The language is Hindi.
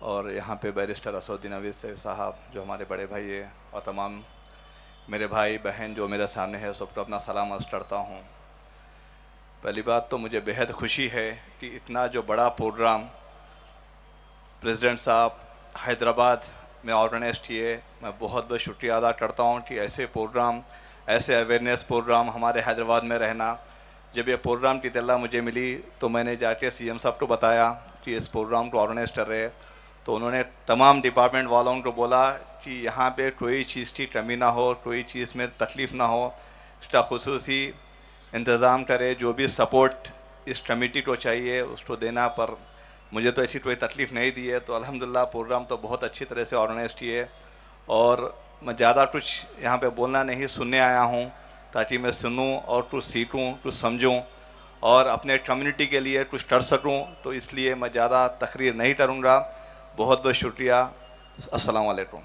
और यहाँ पे बैरिस्टर असदुद्दीन अवीज़ साहब जो हमारे बड़े भाई है, और तमाम मेरे भाई बहन जो मेरे सामने है, सबको अपना सलाम अर्ज़ करता हूँ। पहली बात तो मुझे बेहद खुशी है कि इतना जो बड़ा प्रोग्राम प्रेसिडेंट साहब हैदराबाद में ऑर्गेनाइज किए। मैं बहुत बहुत शुक्रिया अदा करता हूँ कि ऐसे प्रोग्राम, ऐसे अवेयरनेस प्रोग्राम हमारे हैदराबाद में रहना। जब ये प्रोग्राम की इत्तला मुझे मिली तो मैंने जाके सीएम साहब को बताया कि इस प्रोग्राम को ऑर्गेनाइज कर रहे हैं, तो उन्होंने तमाम डिपार्टमेंट वालों को बोला कि यहाँ पे कोई चीज़ की कमी ना हो, कोई चीज़ में तकलीफ़ ना हो, इसका खुसूसी इंतज़ाम करे। जो भी सपोर्ट इस कमेटी को चाहिए उसको देना, पर मुझे तो ऐसी कोई तकलीफ़ नहीं दी है। तो अल्हम्दुलिल्लाह प्रोग्राम तो बहुत अच्छी तरह से ऑर्गेनाइज किए। और मैं ज़्यादा कुछ यहाँ पे बोलना नहीं, सुनने आया हूँ ताकि मैं सुनूँ और कुछ सीखूँ, कुछ समझूँ और अपने कम्युनिटी के लिए कुछ कर सकूँ। तो इसलिए मैं ज़्यादा तकरीर नहीं करूँगा। बहुत बहुत शुक्रिया। अस्सलाम वालेकुम।